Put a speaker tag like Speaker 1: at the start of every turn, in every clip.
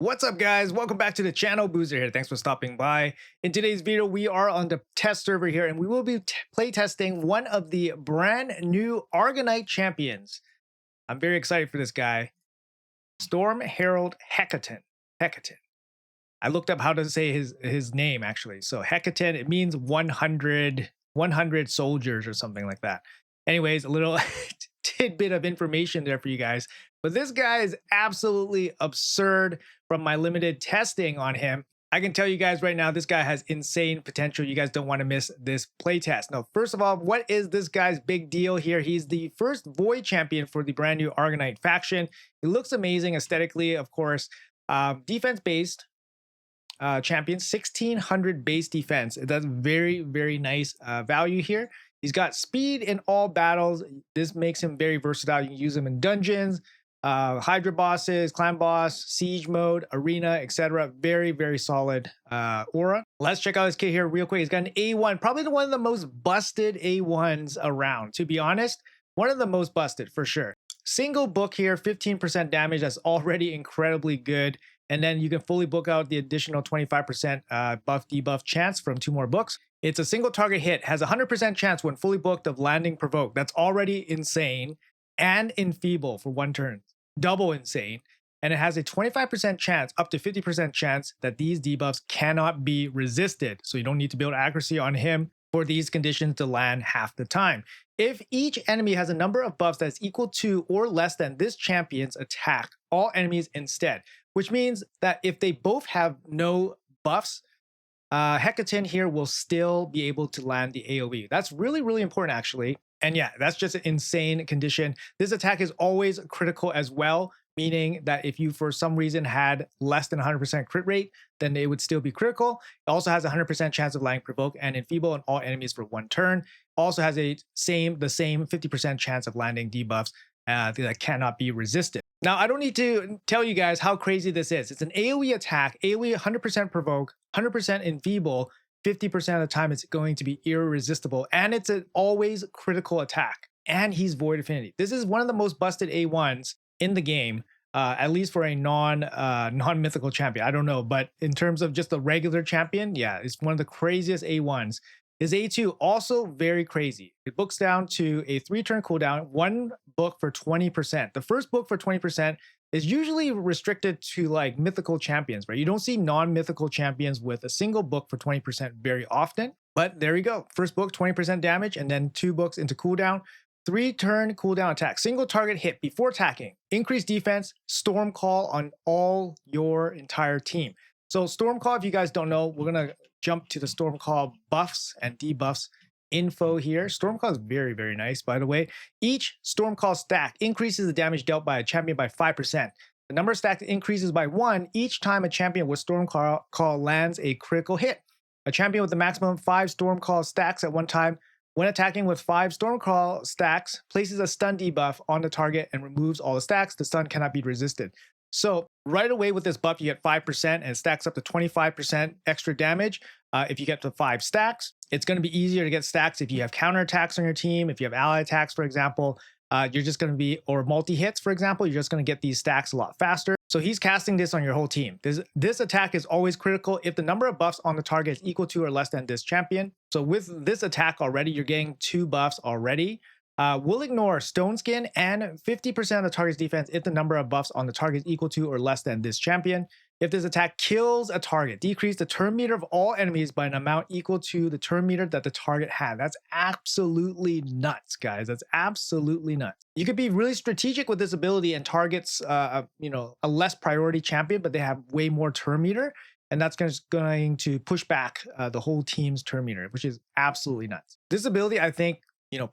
Speaker 1: What's up, guys? Welcome back to the channel. Boozer here. Thanks for stopping by. In today's video, we are on the test server here, and we will be play testing one of the brand new Argonite champions. I'm very excited for this guy, Storm Herald Hekaton. Hekaton. I looked up how to say his name actually. So Hekaton, it means 100 soldiers or something like that. Anyways, a little tidbit of information there for you guys. But this guy is absolutely absurd from my limited testing on him. I can tell you guys right now, this guy has insane potential. You guys don't want to miss this playtest. Now, first of all, what is this guy's big deal here? He's the first Void champion for the brand new Argonite faction. He looks amazing aesthetically, of course. Defense-based champion, 1600 base defense. That's very, very nice value here. He's got speed in all battles. This makes him very versatile. You can use him in dungeons, Hydra bosses, clan boss, siege mode, arena, etc. Very, very solid aura. Let's check out his kit here real quick. He's got an A1, probably one of the most busted A1s around. To be honest, one of the most busted for sure. Single book here, 15% damage. That's already incredibly good. And then you can fully book out the additional 25% buff debuff chance from 2 more books. It's a single target hit, has a 100% chance when fully booked of landing provoke. That's already insane. And enfeeble for 1 turn. Double insane. And it has a 25% chance, up to 50% chance that these debuffs cannot be resisted. So you don't need to build accuracy on him for these conditions to land half the time. If each enemy has a number of buffs that's equal to or less than this champion's attack, all enemies instead. Which means that if they both have no buffs, Hekaton here will still be able to land the AoE. That's really, really important actually. And yeah, that's just an insane condition. This attack is always critical as well, meaning that if you for some reason had less than 100% crit rate, then it would still be critical. It also has a 100% chance of landing provoke and enfeeble on all enemies for 1 turn. Also has the same 50% chance of landing debuffs that cannot be resisted. Now, I don't need to tell you guys how crazy this is. It's an AoE attack, AoE 100% provoke, 100% enfeeble, 50% of the time it's going to be irresistible, and it's an always critical attack. And he's Void Affinity. This is one of the most busted A1s in the game, at least for a non-mythical champion. I don't know, but in terms of just a regular champion, yeah, it's one of the craziest A1s. His A2 also very crazy. It books down to a 3-turn cooldown, 1 book for 20%. The first book for 20% is usually restricted to like mythical champions, right? You don't see non-mythical champions with a single book for 20% very often, but there you go. First book, 20% damage, and then 2 books into cooldown. 3-turn cooldown attack, single target hit before attacking, increased defense, storm call on all your entire team. So storm call, if you guys don't know, we're gonna jump to the storm call buffs and debuffs info here. Storm call is very, very nice, by the way. Each storm call stack increases the damage dealt by a champion by 5%. The number of stacks increases by 1 each time a champion with storm call lands a critical hit. A champion with the maximum 5 storm call stacks at one time, when attacking with 5 storm call stacks, places a stun debuff on the target and removes all the stacks. The stun cannot be resisted. So right away with this buff, you get 5% and it stacks up to 25% extra damage. If you get to 5 stacks, it's going to be easier to get stacks if you have counterattacks on your team. If you have ally attacks, for example, you're just going to be, or multi-hits, for example, you're just going to get these stacks a lot faster. So he's casting this on your whole team. This attack is always critical if the number of buffs on the target is equal to or less than this champion. So with this attack already, you're getting 2 buffs already. We'll ignore Stone Skin and 50% of the target's defense if the number of buffs on the target is equal to or less than this champion. If this attack kills a target, decrease the turn meter of all enemies by an amount equal to the turn meter that the target had. That's absolutely nuts, guys. That's absolutely nuts. You could be really strategic with this ability and targets, a less priority champion, but they have way more turn meter. And that's going to push back the whole team's turn meter, which is absolutely nuts. This ability, I think,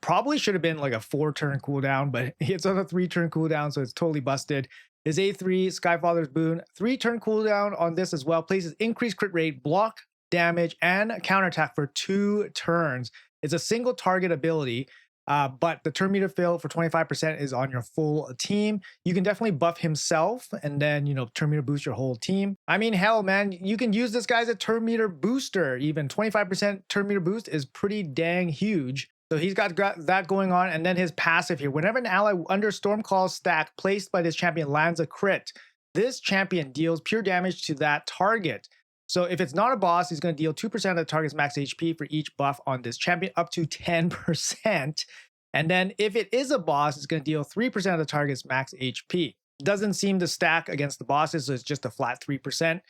Speaker 1: probably should have been like a 4-turn cooldown, but it's on a 3-turn cooldown, so it's totally busted. His A3, Skyfather's Boon, 3-turn cooldown on this as well. Places increased crit rate, block damage, and counterattack for 2 turns. It's a single target ability, but the turn meter fill for 25% is on your full team. You can definitely buff himself and then, turn meter boost your whole team. I mean, hell, man, you can use this guy as a turn meter booster. Even 25% turn meter boost is pretty dang huge. So he's got that going on, and then his passive here. Whenever an ally under Storm Call stack placed by this champion lands a crit, this champion deals pure damage to that target. So if it's not a boss, he's going to deal 2% of the target's max HP for each buff on this champion, up to 10%. And then if it is a boss, it's going to deal 3% of the target's max HP. Doesn't seem to stack against the bosses, so it's just a flat 3%.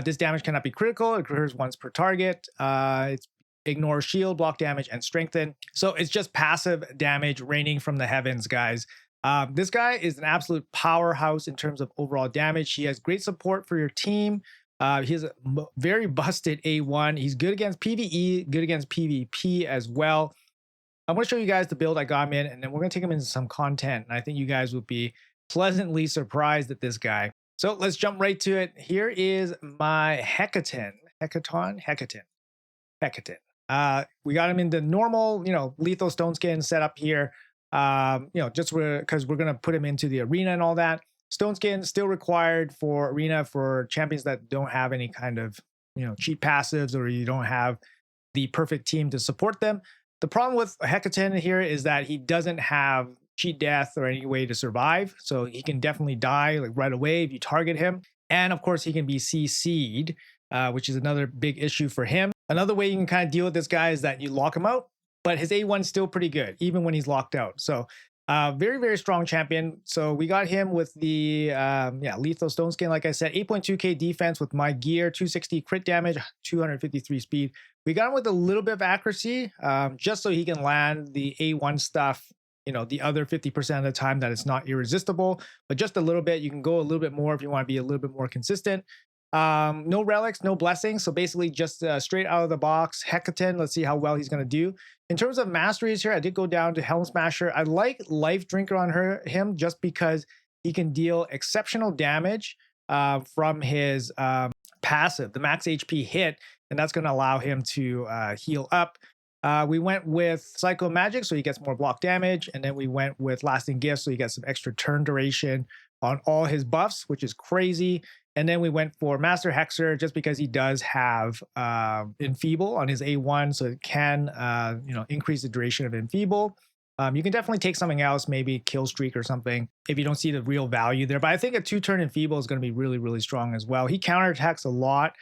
Speaker 1: This damage cannot be critical. It occurs once per target. It's ignore shield, block damage, and strengthen. So it's just passive damage raining from the heavens, guys. This guy is an absolute powerhouse in terms of overall damage. He has great support for your team. He has a very busted A1. He's good against PvE, good against PvP as well. I'm going to show you guys the build I got him in, and then we're going to take him into some content. And I think you guys will be pleasantly surprised at this guy. So let's jump right to it. Here is my Hekaton. We got him in the normal, lethal stone skin setup here. Just because we're going to put him into the arena and all that. Stone skin still required for arena for champions that don't have any kind of, cheat passives, or you don't have the perfect team to support them. The problem with Hekaton here is that he doesn't have cheat death or any way to survive. So he can definitely die like right away if you target him. And of course, he can be CC'd, which is another big issue for him. Another way you can kind of deal with this guy is that you lock him out, but his A1 is still pretty good, even when he's locked out. So very, very strong champion. So we got him with the lethal stone skin, like I said, 8.2k defense with my gear, 260 crit damage, 253 speed. We got him with a little bit of accuracy, just so he can land the A1 stuff, the other 50% of the time that it's not irresistible, but just a little bit. You can go a little bit more if you want to be a little bit more consistent. No relics, no blessings. So basically just straight out of the box, Hekaton. Let's see how well he's going to do. In terms of masteries here, I did go down to Helm Smasher. I like Life Drinker on him just because he can deal exceptional damage from his passive, the max HP hit, and that's going to allow him to heal up. We went with Psycho Magic, so he gets more block damage, and then we went with Lasting Gift, so he gets some extra turn duration on all his buffs, which is crazy. And then we went for Master Hexer just because he does have Enfeeble on his A1, so it can increase the duration of Enfeeble. You can definitely take something else, maybe Kill Streak or something, if you don't see the real value there. But I think a 2-turn Enfeeble is going to be really, really strong as well. He counterattacks a lot,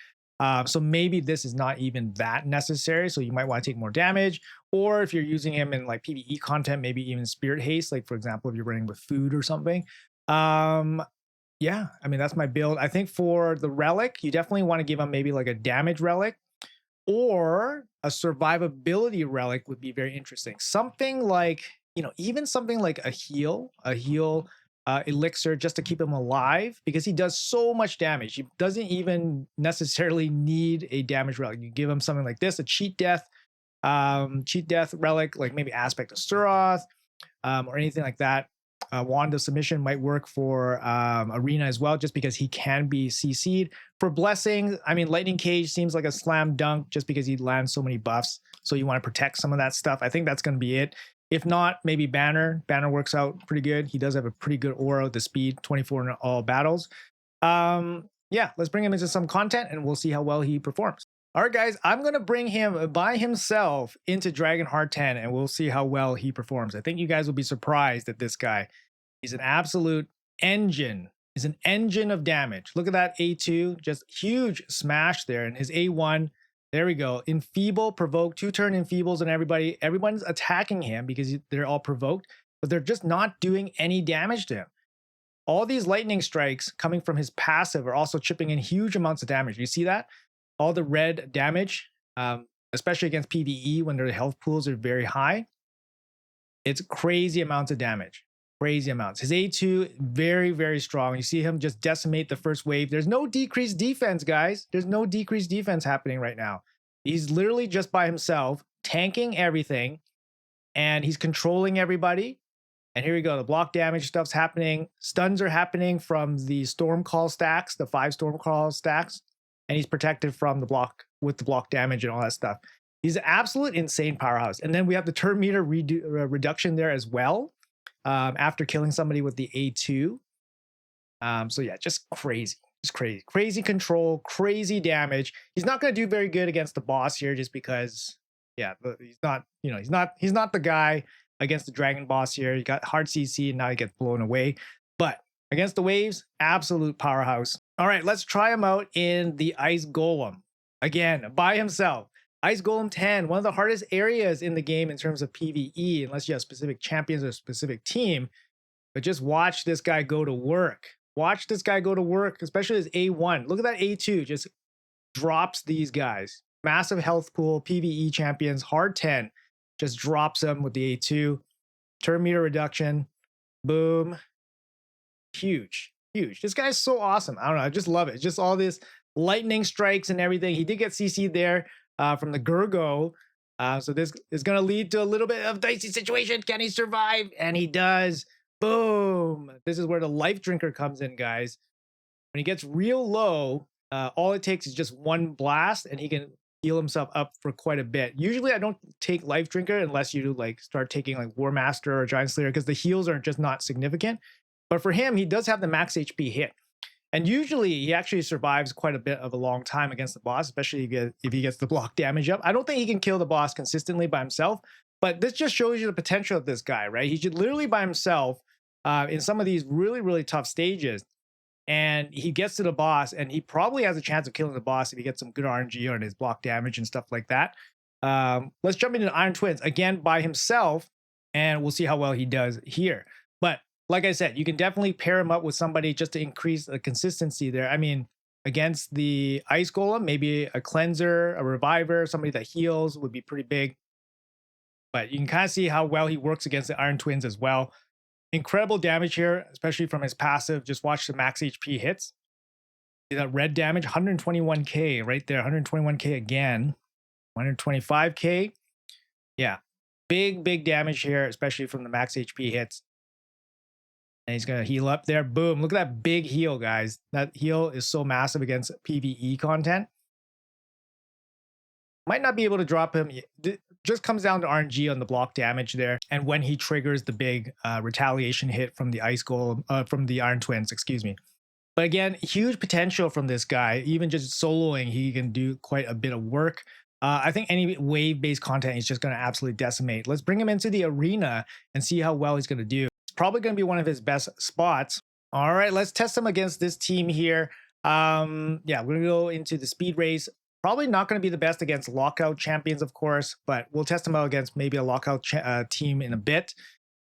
Speaker 1: so maybe this is not even that necessary. So you might want to take more damage, or if you're using him in like PvE content, maybe even Spirit Haste, like for example, if you're running with food or something. Yeah, I mean, that's my build. I think for the relic, you definitely want to give him maybe like a damage relic, or a survivability relic would be very interesting. Something like, even something like a heal elixir just to keep him alive, because he does so much damage. He doesn't even necessarily need a damage relic. You give him something like this, a cheat death relic, like maybe Aspect of Suroth, or anything like that. Wand of Submission might work for Arena as well, just because he can be CC'd. For blessings, I mean, Lightning Cage seems like a slam dunk just because he lands so many buffs. So you want to protect some of that stuff. I think that's going to be it. If not, maybe Banner. Banner works out pretty good. He does have a pretty good aura with the speed, 24 in all battles. Yeah, let's bring him into some content and we'll see how well he performs. All right, guys, I'm going to bring him by himself into Dragonheart 10, and we'll see how well he performs. I think you guys will be surprised at this guy. He's an absolute engine. He's an engine of damage. Look at that A2, just huge smash there. And his A1, there we go. Enfeeble, provoke, 2-turn enfeebles on everybody. Everyone's attacking him because they're all provoked, but they're just not doing any damage to him. All these lightning strikes coming from his passive are also chipping in huge amounts of damage. You see that? All the red damage, especially against PvE when their health pools are very high. It's crazy amounts of damage. Crazy amounts. His A2, very, very strong. You see him just decimate the first wave. There's no decreased defense, guys. There's no decreased defense happening right now. He's literally just by himself, tanking everything, and he's controlling everybody. And here we go. The block damage stuff's happening. Stuns are happening from the Storm Call stacks, the 5 Storm Call stacks. And he's protected from the block with the block damage and all that stuff. He's an absolute insane powerhouse. And then we have the turn meter reduction there as well, after killing somebody with the A2. So yeah, just crazy. Just crazy. Crazy control, crazy damage. He's not going to do very good against the boss here just because, yeah, he's not, he's not the guy against the dragon boss here. He got hard CC and now he gets blown away. But Against the waves, absolute powerhouse. All right, let's try him out in the Ice Golem. Again, by himself. Ice Golem 10, one of the hardest areas in the game in terms of PvE, unless you have specific champions or a specific team. But just watch this guy go to work. Watch this guy go to work, especially his A1. Look at that A2, just drops these guys. Massive health pool, PvE champions, hard 10. Just drops them with the A2. Turn meter reduction. Boom. Huge. Huge. This guy's so awesome. I don't know. I just love it. Just all this lightning strikes and everything. He did get CC'd there from the Gurgo. So this is going to lead to a little bit of dicey situation. Can he survive? And he does. Boom. This is where the life drinker comes in, guys. When he gets real low, all it takes is just one blast and he can heal himself up for quite a bit. Usually I don't take life drinker unless you like start taking like War Master or Giant Slayer because the heals are just not significant. But for him, he does have the max HP hit. And usually he actually survives quite a bit of a long time against the boss, especially if he gets the block damage up. I don't think he can kill the boss consistently by himself, but this just shows you the potential of this guy, right? He should literally by himself in some of these really, really tough stages. And he gets to the boss and he probably has a chance of killing the boss if he gets some good RNG on his block damage and stuff like that. Let's jump into the Iron Twins again by himself and we'll see how well he does here. But like I said, you can definitely pair him up with somebody just to increase the consistency there. I mean, against the Ice Golem, maybe a cleanser, a reviver, somebody that heals would be pretty big. But you can kind of see how well he works against the Iron Twins as well. Incredible damage here, especially from his passive. Just watch the max HP hits. See that red damage, 121k right there, 121k again, 125k. Yeah, big damage here, especially from the max HP hits. And he's going to heal up there. Boom. Look at that big heal, guys. That heal is so massive against PvE content. Might not be able to drop him. It just comes down to RNG on the block damage there. And when he triggers the big retaliation hit from the Ice Golem, from the Iron Twins, excuse me. But again, huge potential from this guy. Even just soloing, he can do quite a bit of work. I think any wave-based content is just going to absolutely decimate. Let's bring him into the arena and see how well he's going to do. Probably going to be one of his best spots. All right, let's test him against this team here. Yeah, we're going to go into the speed race. Probably not going to be the best against lockout champions, of course, but we'll test him out against maybe a lockout team in a bit.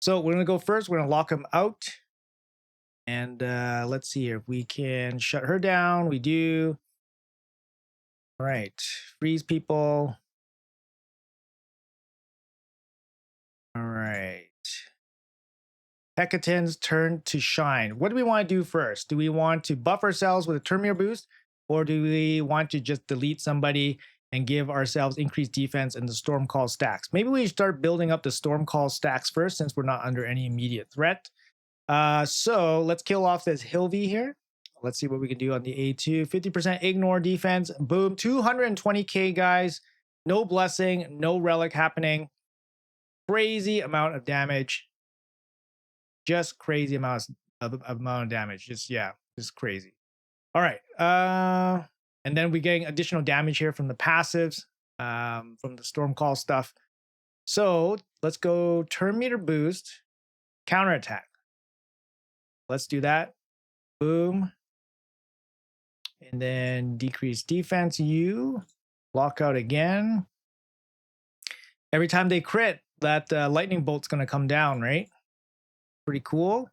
Speaker 1: So we're going to go first. We're going to lock him out. And let's see here if we can shut her down. We do. All right, freeze people. All right. Hekaton's turn to shine. What do we want to do first? Do we want to buff ourselves with a turn meter boost? Or do we want to just delete somebody and give ourselves increased defense in the Storm Call stacks? Maybe we start building up the Storm Call stacks first since we're not under any immediate threat. So let's kill off this Hilvy here. Let's see what we can do on the A2. 50% ignore defense. Boom. 220k, guys. No blessing. No relic happening. Crazy amount of damage. Just crazy amount of damage. Just crazy. All right. And then we're getting additional damage here from the passives, from the Storm Call stuff. So let's go turn meter boost, counterattack. Let's do that. Boom. And then decrease defense U, lockout again. Every time they crit, that lightning bolt's going to come down, right? Pretty cool.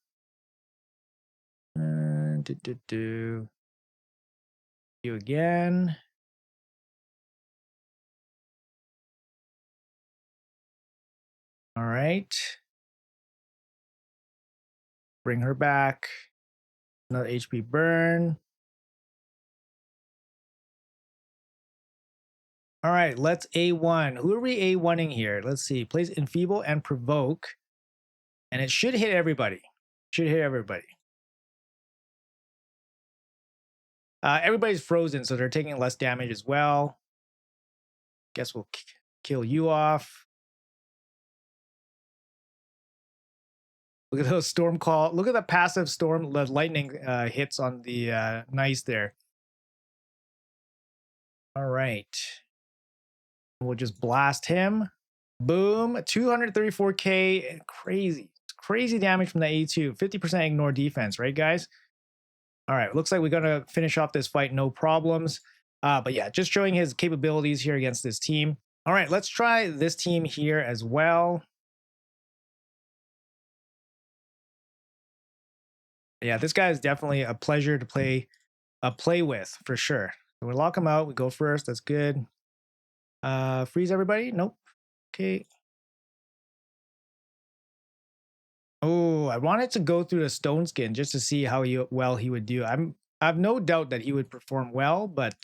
Speaker 1: You again. All right. Bring her back. Another HP burn. All right, let's A1. Who are we A1ing here? Let's see. Plays Enfeeble and Provoke. And it should hit everybody. Should hit everybody. Everybody's frozen, so they're taking less damage as well. Guess we'll kill you off. Look at those Storm Call. Look at the passive Storm lightning hits on the nice there. All right. We'll just blast him. Boom. 234k. Crazy. It's Crazy damage from the A2. 50% ignore defense, right, guys? All right, looks like we're going to finish off this fight, no problems. But yeah, just showing his capabilities here against this team. All right, let's try this team here as well. Yeah, this guy is definitely a pleasure to play with for sure. So we lock him out. We go first. That's good. Freeze everybody. Nope. Okay. Oh, I wanted to go through the stone skin just to see how well he would do. I have no doubt that he would perform well, but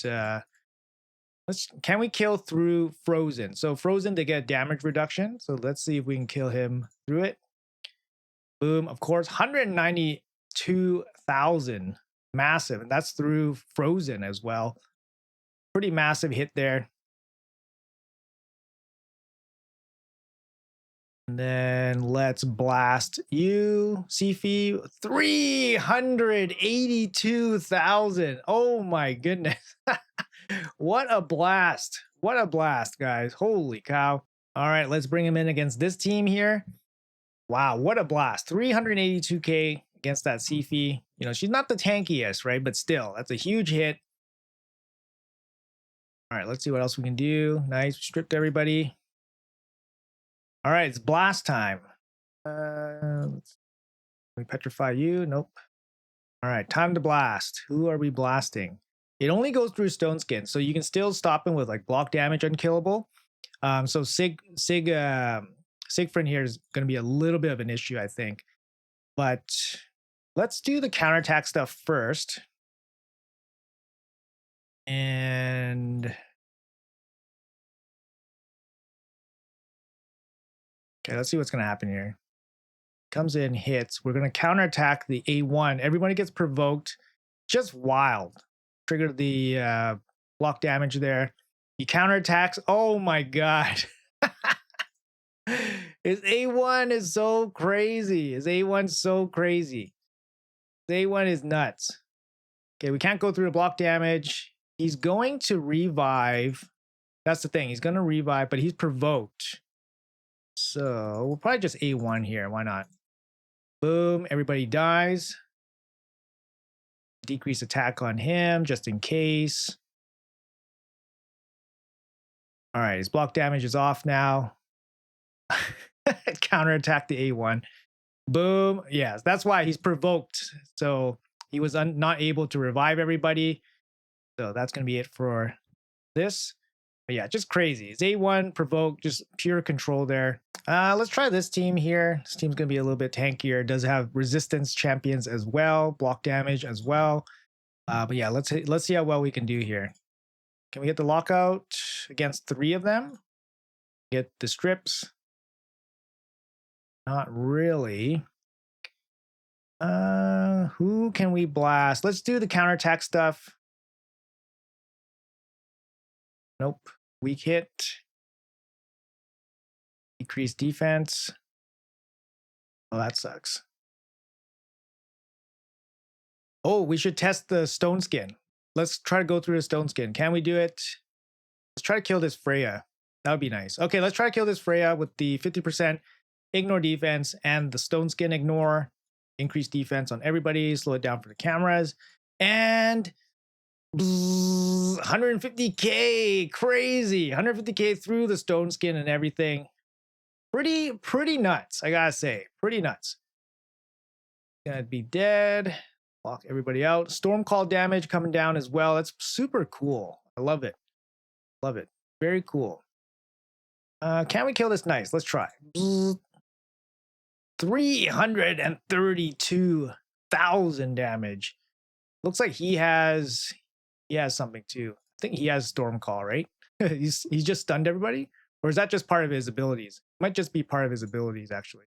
Speaker 1: can we kill through frozen? So frozen, they get damage reduction. So let's see if we can kill him through it. Boom. Of course, 192,000. Massive. And that's through frozen as well. Pretty massive hit there. And then let's blast you, Sifi. 382,000. Oh my goodness. What a blast. What a blast, guys. Holy cow. All right, let's bring him in against this team here. Wow, what a blast. 382k against that Sifi. You know, she's not the tankiest, right? But still, that's a huge hit. All right, let's see what else we can do. Nice. Stripped everybody. All right, it's blast time. Can we petrify you? Nope. All right, time to blast. Who are we blasting? It only goes through stone skin, so you can still stop him with like block damage, unkillable. So Siegfried here is going to be a little bit of an issue, I think. But let's do the counterattack stuff first. And okay, let's see what's going to happen here. Comes in, hits. We're going to counterattack the A1. Everybody gets provoked. Just wild. Trigger the block damage there. He counterattacks. Oh my god. His A1 is so crazy. His A1's so crazy. His A1 is nuts. Okay, we can't go through the block damage. He's going to revive. That's the thing. He's going to revive, but he's provoked. So we'll probably just A1 here. Why not? Boom. Everybody dies. Decrease attack on him just in case. All right. His block damage is off now. Counterattack the A1. Boom. Yes, that's why he's provoked. So he was not able to revive everybody. So that's going to be it for this. But yeah, just crazy. It's A1 provoke, just pure control there. Let's try this team here. This team's going to be a little bit tankier. It does have resistance champions as well, block damage as well. But yeah, let's see how well we can do here. Can we get the lockout against 3 of them? Get the strips. Not really. Who can we blast? Let's do the counterattack stuff. Nope. Weak hit. Decrease defense. Oh, that sucks. Oh, we should test the stone skin. Let's try to go through the stone skin. Can we do it? Let's try to kill this Freya. That would be nice. Okay, let's try to kill this Freya with the 50% ignore defense and the stone skin ignore. Increase defense on everybody. Slow it down for the cameras. And 150k. Crazy. 150k through the stone skin and everything. Pretty nuts, I gotta say. Pretty nuts. Gonna be dead. Lock everybody out. Storm call damage coming down as well. That's super cool. I love it. Love it. Very cool. Can we kill this? Nice. Let's try. 332,000 damage. Looks like he has something too. I think he has Storm Call, right? he's just stunned everybody, or is that just part of his abilities? Might just be part of his abilities actually.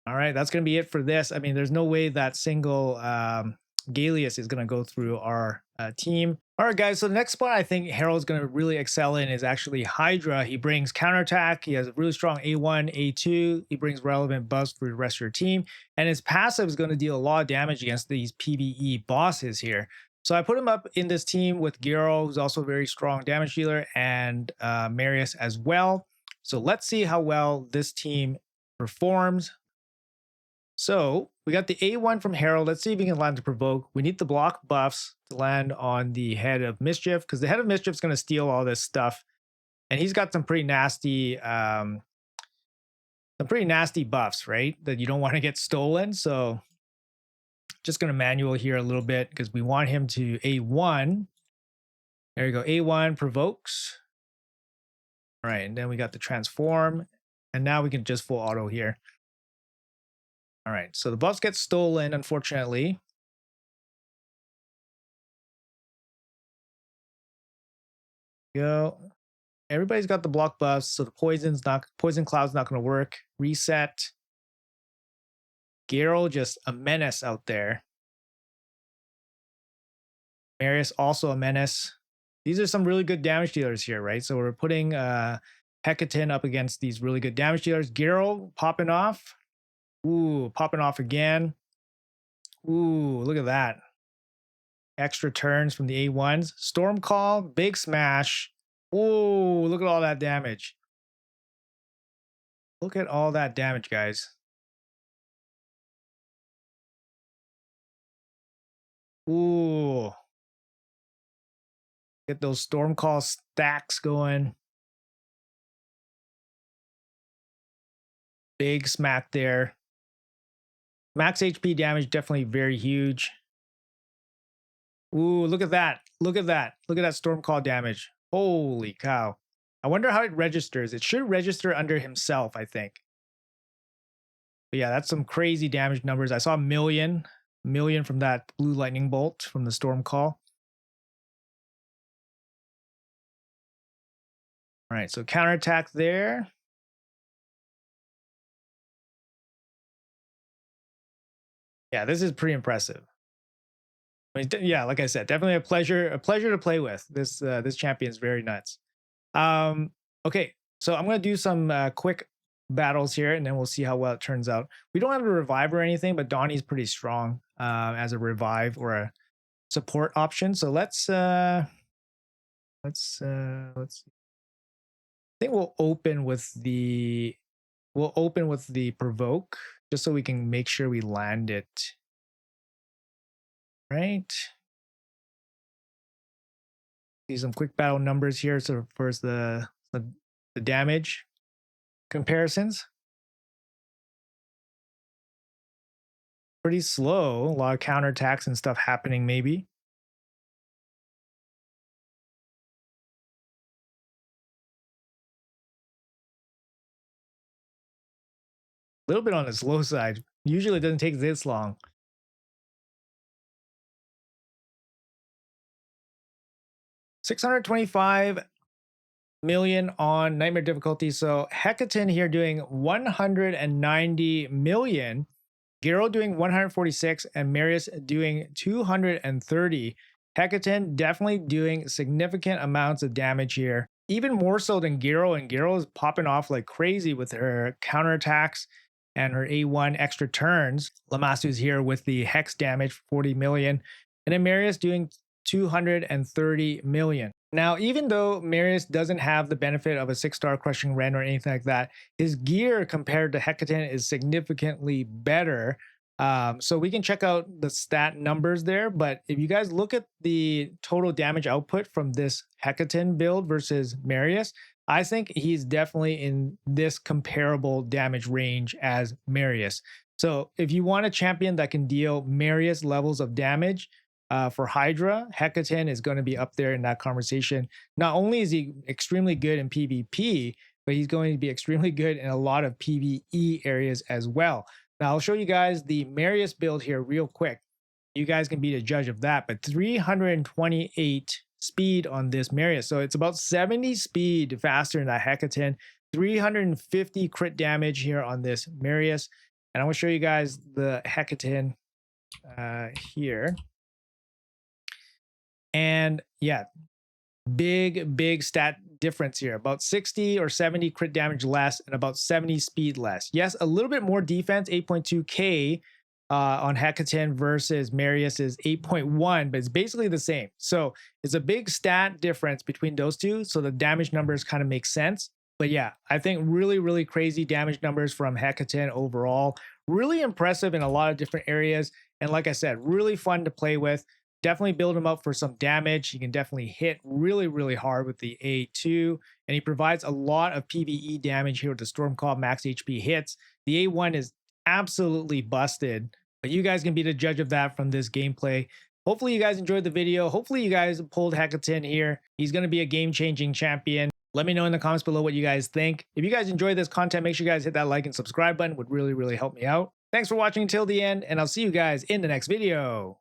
Speaker 1: All right, that's gonna be it for this. I mean, there's no way that single Galeus is gonna go through our team. All right, guys, so the next spot I think Herald's going to really excel in is actually Hydra. He brings counterattack. He has a really strong A1, A2. He brings relevant buffs for the rest of your team. And his passive is going to deal a lot of damage against these PvE bosses here. So I put him up in this team with Gero, who's also a very strong damage dealer, and Marius as well. So let's see how well this team performs. So we got the A1 from Herald. Let's see if we can land to provoke. We need the block buffs to land on the head of Mischief, because the head of Mischief is going to steal all this stuff. And he's got some pretty nasty buffs, right? That you don't want to get stolen. So just going to manual here a little bit because we want him to A1. There you go. A1 provokes. All right. And then we got the transform. And now we can just full auto here. All right. So the buffs get stolen, unfortunately. Go. Everybody's got the block buffs. So the poison cloud's not going to work. Reset. Geralt just a menace out there. Marius also a menace. These are some really good damage dealers here, right? So we're putting Hekaton up against these really good damage dealers. Geralt popping off. Ooh, popping off again. Ooh, look at that. Extra turns from the A1s. Storm Call, big smash. Ooh, look at all that damage. Look at all that damage, guys. Ooh. Get those Storm Call stacks going. Big smack there. Max HP damage definitely very huge. Ooh, look at that. Look at that. Look at that Storm Call damage. Holy cow. I wonder how it registers. It should register under himself, I think. But yeah, that's some crazy damage numbers. I saw a million from that blue lightning bolt from the Storm Call. All right, so counterattack there. Yeah, this is pretty impressive. I mean, yeah, like I said, definitely a pleasure to play with. This champion is very nuts. Okay, so I'm gonna do some quick battles here, and then we'll see how well it turns out. We don't have a revive or anything, but Donnie's pretty strong as a revive or a support option. So let's see. I think we'll open with the provoke just so we can make sure we land it. Right. See some quick battle numbers here. So first the damage comparisons. Pretty slow. A lot of counterattacks and stuff happening maybe. A little bit on the slow side. Usually it doesn't take this long. $625 million on nightmare difficulty. So Hekaton here doing 190 million. Geralt doing 146 and Marius doing 230. Hekaton definitely doing significant amounts of damage here, even more so than Geralt, and Geralt is popping off like crazy with her counterattacks and her A1 extra turns. Lamasu's here with the hex damage, 40 million, and then Marius doing 230 million. Now, even though Marius doesn't have the benefit of a 6-star crushing rend or anything like that, his gear compared to Hekaton is significantly better. So we can check out the stat numbers there. But if you guys look at the total damage output from this Hekaton build versus Marius, I think he's definitely in this comparable damage range as Marius. So if you want a champion that can deal Marius levels of damage, for Hydra, Hekaton is going to be up there in that conversation. Not only is he extremely good in PvP, but he's going to be extremely good in a lot of PvE areas as well. Now, I'll show you guys the Marius build here real quick. You guys can be the judge of that, but 328 speed on this Marius. So it's about 70 speed faster than that Hekaton. 350 crit damage here on this Marius. And I'm going to show you guys the Hekaton here. And yeah, big stat difference here. About 60 or 70 crit damage less and about 70 speed less. Yes, a little bit more defense, 8.2k on Hekaton versus Marius is 8.1, but it's basically the same. So it's a big stat difference between those two. So the damage numbers kind of make sense. But yeah, I think really, really crazy damage numbers from Hekaton overall. Really impressive in a lot of different areas. And like I said, really fun to play with. Definitely build him up for some damage. He can definitely hit really, really hard with the A2. And he provides a lot of PvE damage here with the Storm Call max HP hits. The A1 is absolutely busted. But you guys can be the judge of that from this gameplay. Hopefully you guys enjoyed the video. Hopefully you guys pulled Hekaton here. He's going to be a game-changing champion. Let me know in the comments below what you guys think. If you guys enjoyed this content, make sure you guys hit that like and subscribe button. It would really, really help me out. Thanks for watching until the end, and I'll see you guys in the next video.